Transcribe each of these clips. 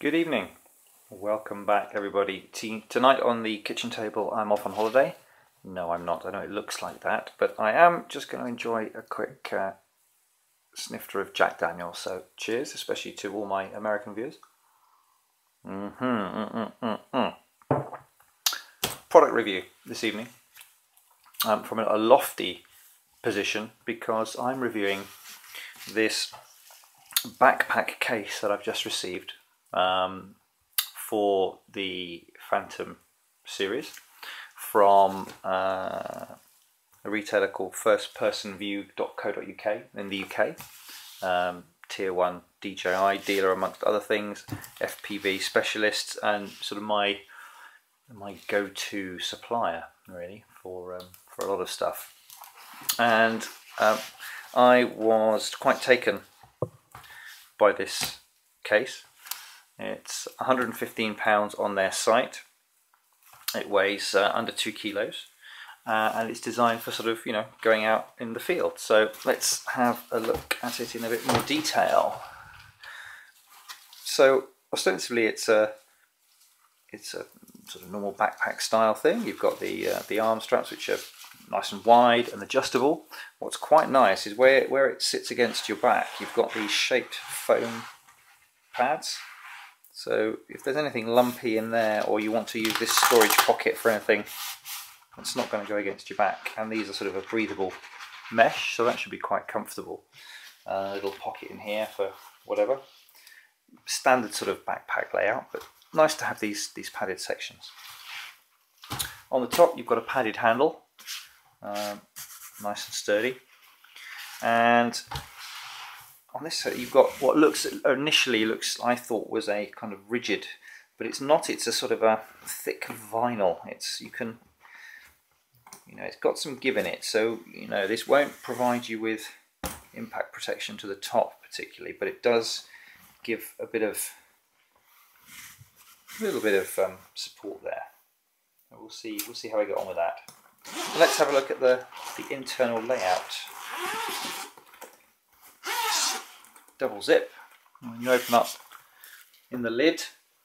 Good evening. Welcome back, everybody. Tonight on the kitchen table, I'm off on holiday. No, I'm not. I know it looks like that, but I am just going to enjoy a quick snifter of Jack Daniels. So cheers, especially to all my American viewers. Product review this evening from a lofty position because I'm reviewing this backpack case that I've just received for the Phantom series from a retailer called firstpersonview.co.uk in the UK. Tier 1 DJI dealer amongst other things, FPV specialists, and sort of my go-to supplier really for a lot of stuff. And I was quite taken by this case. It's £115 on their site. It weighs under 2 kilos, and it's designed for sort of, going out in the field. So let's have a look at it in a bit more detail. So ostensibly it's a sort of normal backpack style thing. You've got the arm straps, which are nice and wide and adjustable. What's quite nice is where it sits against your back, you've got these shaped foam pads. So if there's anything lumpy in there, or you want to use this storage pocket for anything, it's not going to go against your back. And these are sort of a breathable mesh, so that should be quite comfortable. A little pocket in here for whatever. Standard sort of backpack layout, but nice to have these padded sections. On the top you've got a padded handle, nice and sturdy. And on this side you've got what initially looks, I thought, was a kind of rigid, but it's not. It's a sort of a thick vinyl. It's got some give in it. So this won't provide you with impact protection to the top particularly, but it does give a little bit of support there. And we'll see how we get on with that. Let's have a look at the internal layout. Double zip. When you open up in the lid,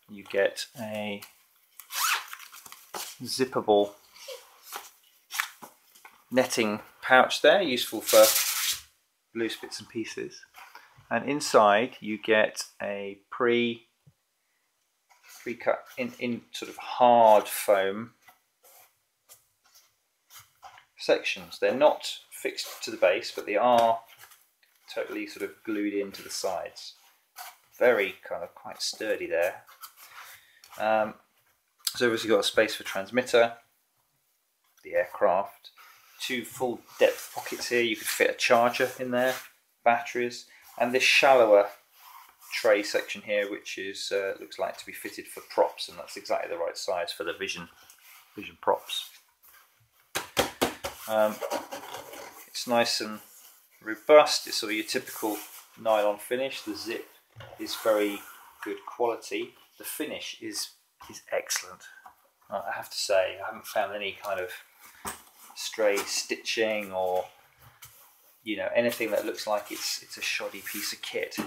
you get a zippable netting pouch there, useful for loose bits and pieces. And inside you get a pre-cut in sort of hard foam sections. They're not fixed to the base, but they are totally sort of glued into the sides. Very kind of quite sturdy there. So obviously got a space for transmitter, the aircraft, 2 full depth pockets here. You could fit a charger in there, batteries, and this shallower tray section here, which is looks like to be fitted for props, and that's exactly the right size for the vision props. It's nice and robust. It's sort of your typical nylon finish. The zip is very good quality. The finish is excellent. I have to say, I haven't found any kind of stray stitching or anything that looks like it's a shoddy piece of kit.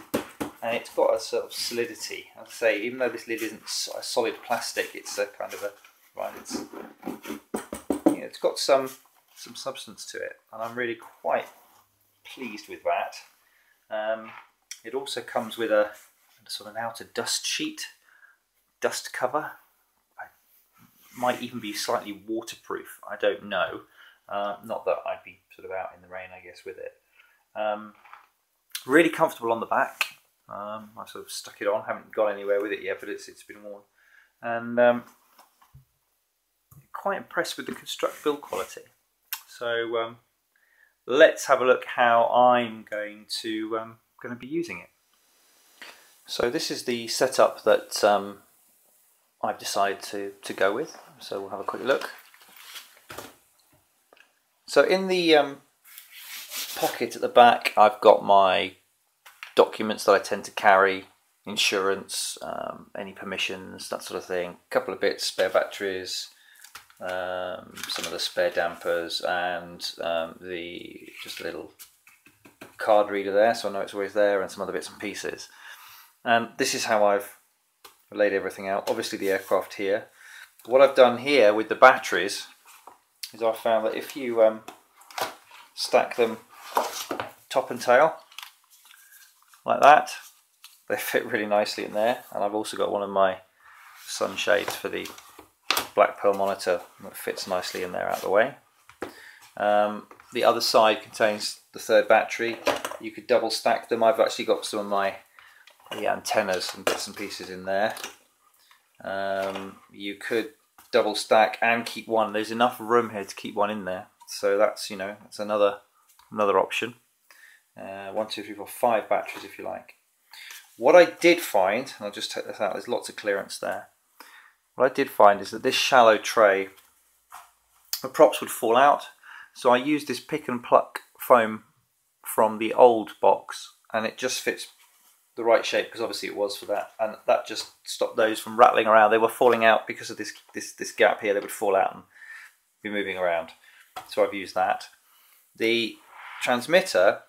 And it's got a sort of solidity. As I say, even though this lid isn't a solid plastic, it's a kind of it's got some substance to it, and I'm really quite pleased with that. It also comes with a sort of an outer dust cover. Might even be slightly waterproof, I don't know. Not that I'd be sort of out in the rain, I guess, with it. Really comfortable on the back. I sort of stuck it on, haven't got anywhere with it yet, but it's been worn. And quite impressed with the build quality. So let's have a look how I'm going to be using it. So this is the setup that I've decided to go with. So we'll have a quick look. So in the pocket at the back, I've got my documents that I tend to carry, insurance, any permissions, that sort of thing. A couple of bits, spare batteries, some of the spare dampers, and just a little card reader there, so I know it's always there, and some other bits and pieces. This is how I've I laid everything out. Obviously the aircraft here. What I've done here with the batteries is I found that if you stack them top and tail like that, they fit really nicely in there. And I've also got one of my sunshades for the black pearl monitor that fits nicely in there out of the way. The other side contains the third battery. You could double stack them. I've actually got some of my antennas and bits and pieces in there. You could double stack and keep one. There's enough room here to keep one in there, so that's that's another option. 1, 2, 3, 4, 5 batteries if you like. What I did find, and I'll just take this out, there's lots of clearance there. What I did find is that this shallow tray, the props would fall out, so I used this pick and pluck foam from the old box, and it just fits the right shape because obviously it was for that, and that just stopped those from rattling around. They were falling out because of this gap here. They would fall out and be moving around, so I've used that. The transmitter,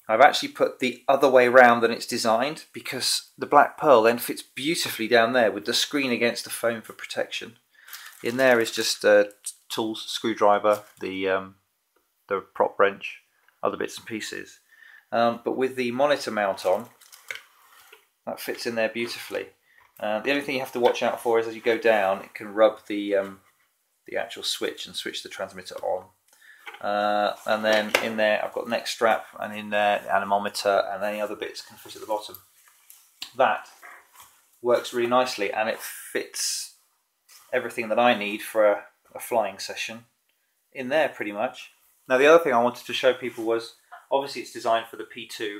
I've actually put the other way round than it's designed, because the black pearl then fits beautifully down there with the screen against the foam for protection. In there is just a tools, screwdriver, the prop wrench, other bits and pieces. But with the monitor mount on, that fits in there beautifully. The only thing you have to watch out for is as you go down, it can rub the actual switch and switch the transmitter on. And then in there I've got neck strap, and in there the anemometer and any other bits can fit at the bottom. That works really nicely, and it fits everything that I need for a flying session in there pretty much. Now the other thing I wanted to show people was, obviously it's designed for the P2,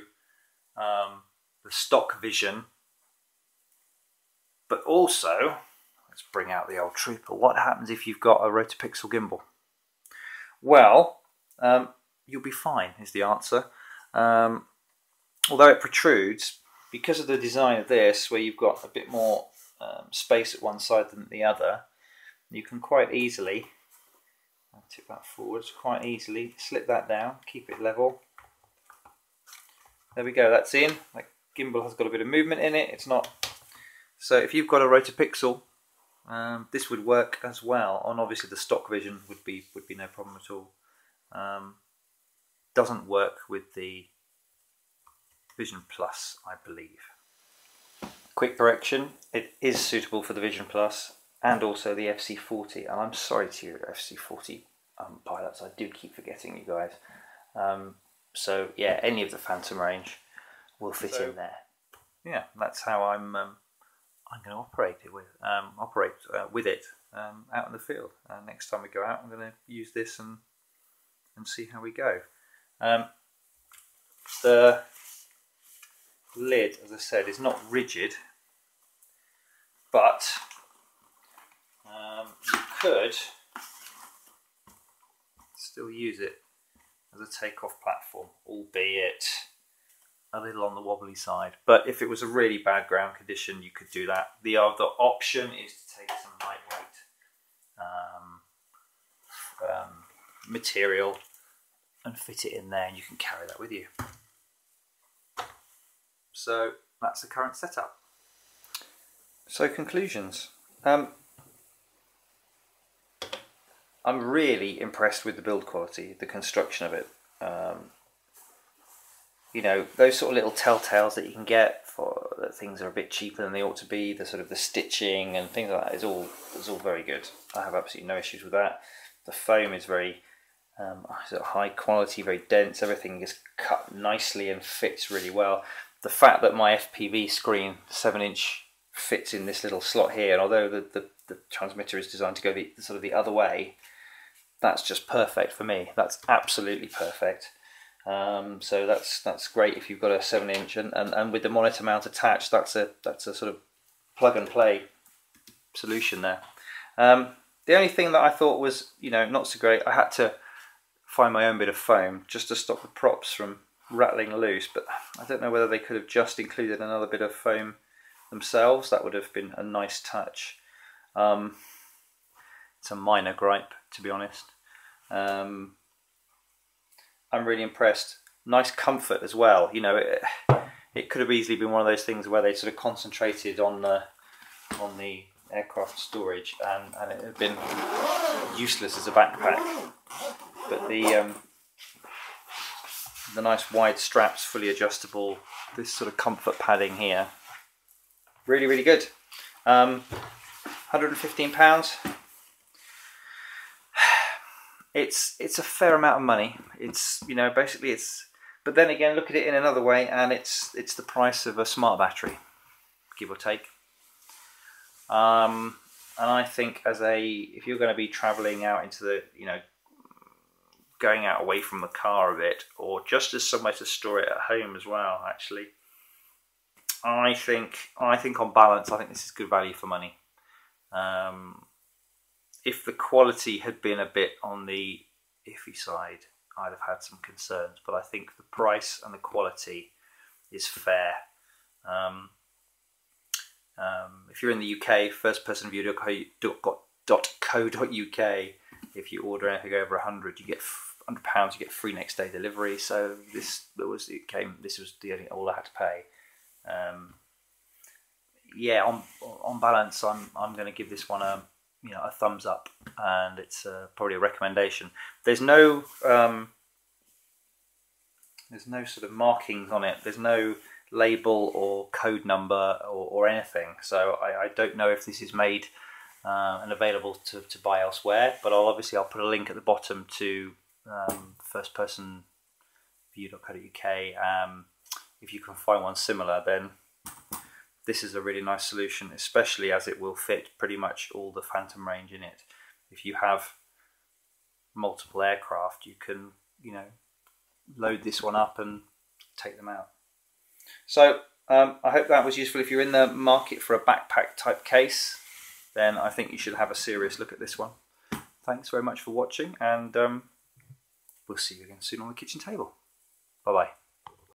the stock vision, but also, let's bring out the old trooper, what happens if you've got a rotopixel gimbal? Well, you'll be fine is the answer. Although it protrudes, because of the design of this, where you've got a bit more space at one side than the other, you can quite easily, I'll tip that forwards, quite easily slip that down, keep it level. There we go, that's in. That gimbal has got a bit of movement in it, it's not. So if you've got a rotopixel, this would work as well on, obviously the stock vision would be no problem at all. Doesn't work with the Vision Plus, I believe. Quick correction, it is suitable for the Vision Plus and also the FC40, and I'm sorry to you FC40 pilots, I do keep forgetting you guys. So yeah, any of the Phantom range will fit in there. Yeah, that's how I'm going to operate it with it out in the field. Next time we go out, I'm going to use this and see how we go. The lid, as I said, is not rigid, but you could still use it as a takeoff platform, albeit a little on the wobbly side. But if it was a really bad ground condition, you could do that. The other option is to take some lightweight material and fit it in there, and you can carry that with you. So that's the current setup. So conclusions. I'm really impressed with the build quality, the construction of it. You know, those sort of little telltales that you can get for that things are a bit cheaper than they ought to be, the sort of the stitching and things like that is all very good. I have absolutely no issues with that. The foam is very high quality, very dense. Everything is cut nicely and fits really well. The fact that my FPV screen 7-inch fits in this little slot here, and although the transmitter is designed to go the other way, that's just perfect for me. That's absolutely perfect. So that's great if you've got a 7-inch, and with the monitor mount attached, that's a sort of plug and play solution there. The only thing that I thought was not so great, I had to find my own bit of foam just to stop the props from rattling loose, but I don't know whether they could have just included another bit of foam themselves. That would have been a nice touch. It's a minor gripe, to be honest. I'm really impressed. Nice comfort as well. It could have easily been one of those things where they sort of concentrated on the on the aircraft storage, and it had been useless as a backpack. But the nice wide straps, fully adjustable, this sort of comfort padding here, really, really good. £115. It's a fair amount of money. It's, you know, basically it's. But then again, look at it in another way, and it's the price of a smart battery, give or take. And I think if you're going to be travelling out into the, you know, going out away from the car a bit, or just as somewhere to store it at home as well, actually, I think on balance, I think this is good value for money. If the quality had been a bit on the iffy side, I'd have had some concerns, but I think the price and the quality is fair. If you're in the UK, firstpersonview.co.uk, if you order anything over £100, you get £100, you get free next day delivery. So this was the only all I had to pay. Yeah, on balance, I'm going to give this one a thumbs up, and it's probably a recommendation. There's no sort of markings on it. There's no label or code number or anything. So I don't know if this is made and available to buy elsewhere. But I'll put a link at the bottom to firstpersonview.co.uk. If you can find one similar, then this is a really nice solution, especially as it will fit pretty much all the Phantom range in it. If you have multiple aircraft, you can, you know, load this one up and take them out. So I hope that was useful. If you're in the market for a backpack type case, then I think you should have a serious look at this one. Thanks very much for watching, and we'll see you again soon on the kitchen table. Bye bye.